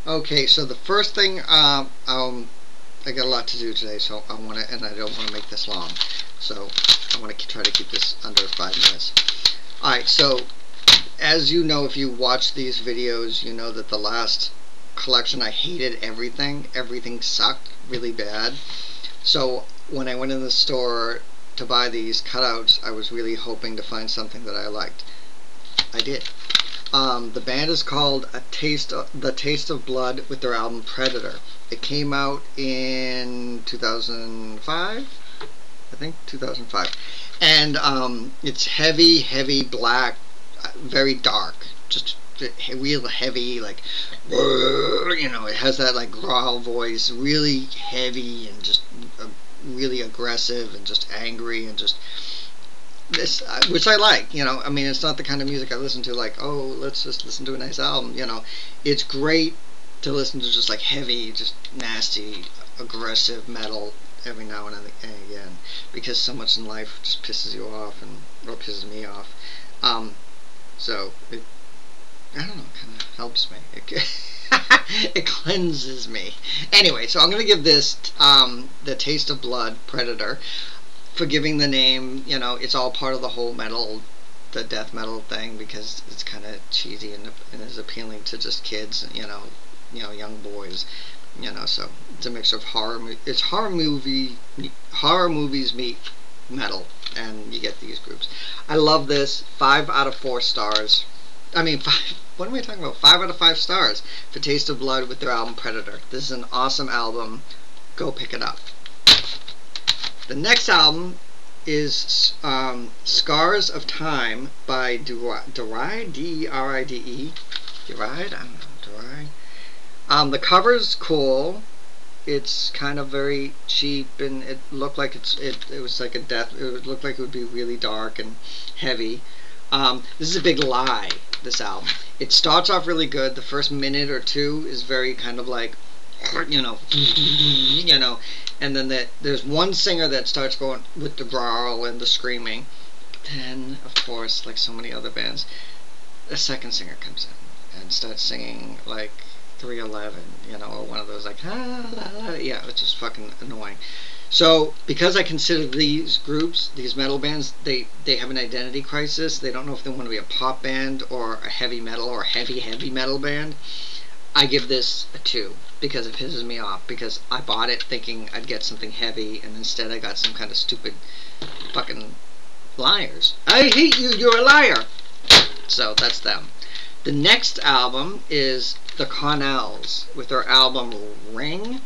Okay, so the first thing, I got a lot to do today, so I want to, and I don't want to make this long, so I want to try to keep this under 5 minutes. Alright, so as you know, if you watch these videos, you know that the last collection I hated everything. Everything sucked really bad. So when I went in the store to buy these cutouts, I was really hoping to find something that I liked. I did. The band is called The Taste of Blood with their album Predator. It came out in 2005, I think 2005, and it's heavy, heavy black, very dark, just real heavy, like it has that like growl voice, really heavy and just really aggressive and just angry and just this, which I like. I mean, it's not the kind of music I listen to. Like, oh, let's just listen to a nice album. It's great to listen to just like heavy, just nasty, aggressive metal every now and again, because so much in life just pisses you off or pisses me off. So I don't know, it kind of helps me. It cleanses me. Anyway, so I'm going to give this The Taste of Blood, Predator. Forgiving the name, it's all part of the whole the death metal thing, because it's kind of cheesy and is appealing to just kids, young boys, so it's a mix of it's horror movies meet metal, and you get these groups. I love this. 5 out of 4 stars. I mean, what am I talking about? 5 out of 5 stars for Taste of Blood with their album Predator. This is an awesome album. Go pick it up. The next album is Scars of Time by Deride, D-E-R-I-D-E. Deride? I don't know. Deride. The cover's cool. It's kind of very cheap, and it looked like it was like it looked like it would be really dark and heavy. This is a big lie, this album. It starts off really good. The first minute or two is very kind of like, and then there's one singer that starts going with the growl and the screaming. Then, of course, like so many other bands, a second singer comes in and starts singing like 311, or one of those like, ah, la, la. Yeah, it's just fucking annoying. So, because I consider these groups, these metal bands, they have an identity crisis. They don't know if they want to be a pop band or a heavy metal or a heavy metal band. I give this a 2 because it pisses me off, because I bought it thinking I'd get something heavy, and instead I got some kind of stupid fucking liars. I hate you, you're a liar! So that's them. The next album is the Cornells with their album Ring.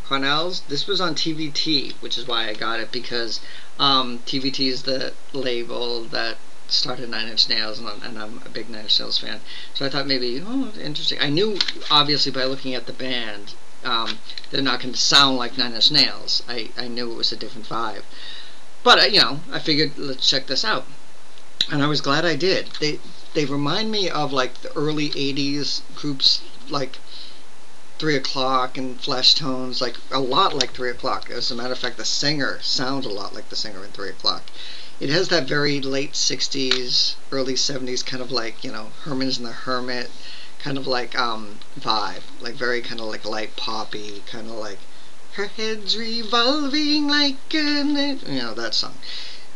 Cornells. This was on TVT, which is why I got it, because TVT is the label that started Nine Inch Nails, and I'm a big Nine Inch Nails fan. So I thought maybe, oh, interesting. I knew, obviously, by looking at the band, they're not going to sound like Nine Inch Nails. I knew it was a different vibe. But, I figured, let's check this out. And I was glad I did. They remind me of, like, the early 80s groups, like 3 O'Clock and Flesh Tones, like, a lot like 3 O'Clock. As a matter of fact, the singer sounds a lot like the singer in 3 O'Clock. It has that very late 60s, early 70s kind of like, Herman's and the Hermit kind of like vibe. Like very kind of like light poppy, kind of like her head's revolving like that song.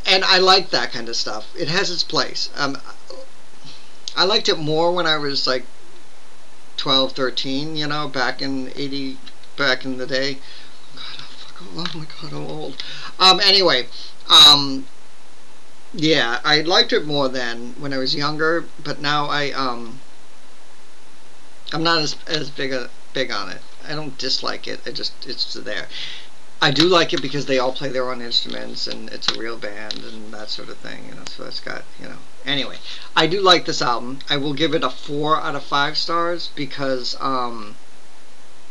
And I like that kind of stuff. It has its place. I liked it more when I was like 12, 13, back in the day. Oh my god, I'm old. Anyway, yeah, I liked it more then when I was younger, but now I'm not as big on it. I don't dislike it. It's just there. I do like it because they all play their own instruments, and it's a real band and that sort of thing. So it's got Anyway, I do like this album. I will give it a 4 out of 5 stars because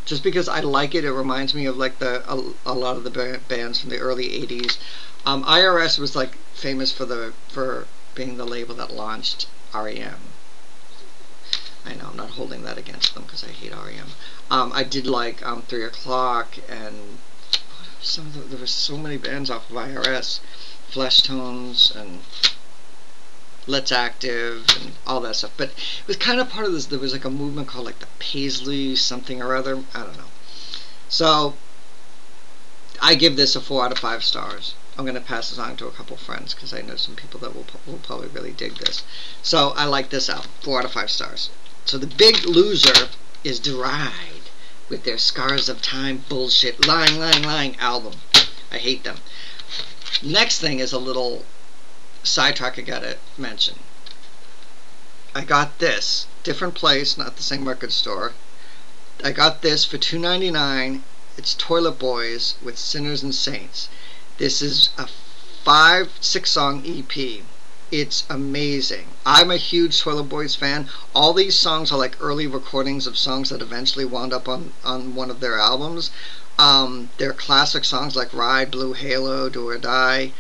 just because I like it. It reminds me of like a lot of the bands from the early 80s. IRS was like famous for being the label that launched REM. I know I'm not holding that against them because I hate REM. I did like 3 O'Clock, and there were so many bands off of IRS, Flesh Tones, and Let's Active and all that stuff. But it was kind of part of this. There was like a movement called like the Paisley something or other. I don't know. So I give this a 4 out of 5 stars. I'm going to pass this on to a couple friends because I know some people that will probably really dig this. So I like this album. 4 out of 5 stars. So the big loser is Deride with their Scars of Time bullshit lying album. I hate them. Next thing is a little sidetrack I gotta mention. I got this, different place, not the same record store. I got this for $2.99. It's Toilet Boys with Sinners and Saints. This is a 5-6 song EP. It's amazing. I'm a huge Toilet Boys fan. All these songs are like early recordings of songs that eventually wound up on one of their albums. They're classic songs like Ride, Blue Halo, Do or Die,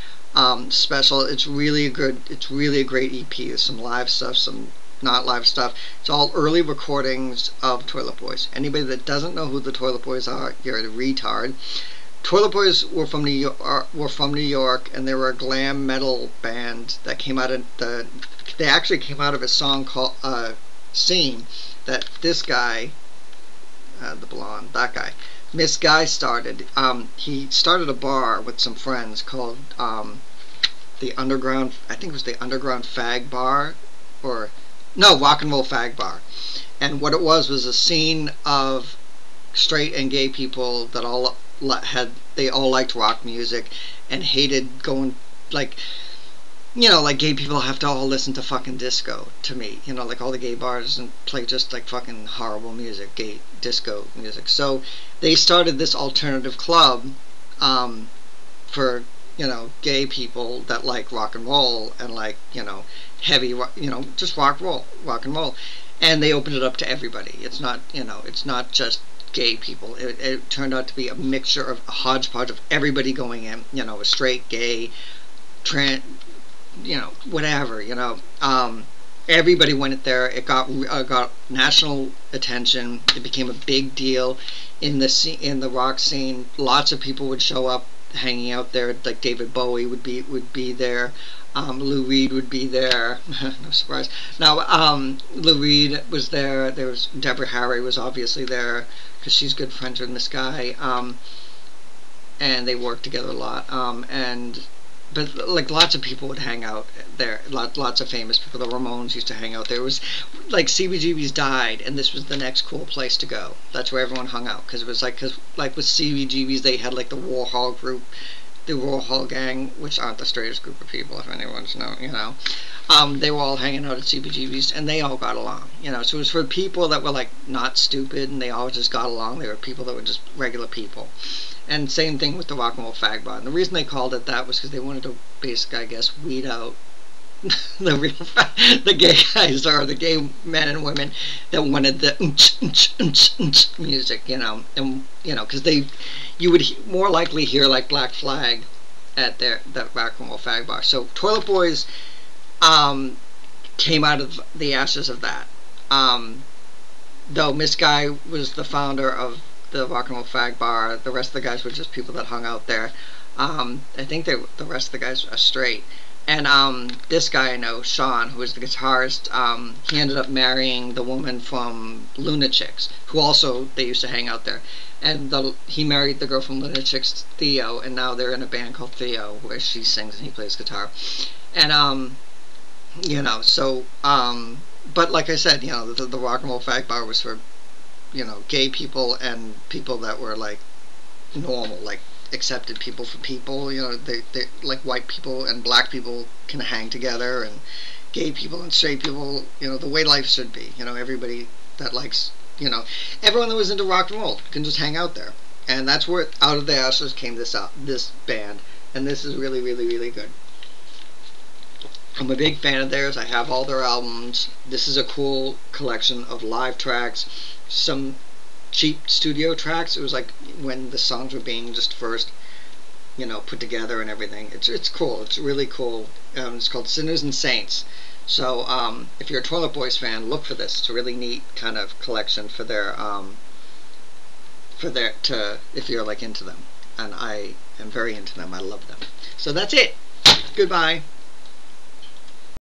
Special. It's really a great EP. There's some live stuff, some not live stuff. It's all early recordings of Toilet Boys. Anybody that doesn't know who the Toilet Boys are, you're a retard. Toilet Boys were from New York, and they were a glam metal band that came out of they actually came out of a song called Scene that this guy, the blonde, that guy, Miss Guy started. He started a bar with some friends called the Underground. I think it was the Underground Fag Bar, or no, Rock and Roll Fag Bar. And what it was a scene of straight and gay people that all liked rock music and hated going, like, like gay people have to all listen to fucking disco to me, like all the gay bars and play just like fucking horrible music, gay disco music. So they started this alternative club for gay people that like rock and roll and like heavy just rock and roll, and they opened it up to everybody. It's not it's not just gay people. It turned out to be a mixture of a hodgepodge of everybody going in, a straight, gay, trans, whatever, everybody went there. It got national attention. It became a big deal in the rock scene. Lots of people would show up hanging out there, like David Bowie would be there. Lou Reed would be there. No surprise. Now, Lou Reed was there. There was Deborah Harry was obviously there because she's good friends with Miss Guy. And they worked together a lot. But like lots of people would hang out there. Lots of famous people. The Ramones used to hang out there. It was like CBGB's died, and this was the next cool place to go. That's where everyone hung out because it was like with CBGB's they had like the Warhol group. The Warhol gang, which aren't the straightest group of people, if anyone's know, they were all hanging out at CBGB's, and they all got along, So it was for people that were like not stupid, and they all just got along. They were people that were just regular people. And same thing with the Rock and Roll Fag Bar. And the reason they called it that was because they wanted to basically, I guess, weed out the gay guys or the gay men and women that wanted the music, and because you would more likely hear like Black Flag at that Rock and Roll Fag Bar. So Toilet Boys came out of the ashes of that. Though Miss Guy was the founder of the Rock and Roll Fag Bar, the rest of the guys were just people that hung out there. I think the rest of the guys are straight. And this guy I know, Sean, who was the guitarist, he ended up marrying the woman from Lunachicks, who also, they used to hang out there. And he married the girl from Lunachicks, Theo, and now they're in a band called Theo, where she sings and he plays guitar. And, but like I said, the Rock and Roll Fag Bar was for, gay people and people that were, like, normal, like, accepted people for people. They like white people and black people can hang together, and gay people and straight people, the way life should be. Everybody that likes, everyone that was into rock and roll can just hang out there. And that's where out of the ashes came this band, and this is really, really, really good. I'm a big fan of theirs. I have all their albums. This is a cool collection of live tracks, some cheap studio tracks. It was like when the songs were being just first put together and everything. It's cool. It's really cool. It's called Sinners and Saints. So if you're a Toilet Boys fan, look for this. It's a really neat kind of collection for their if you're like into them, and I am very into them. I love them. So that's it. Goodbye.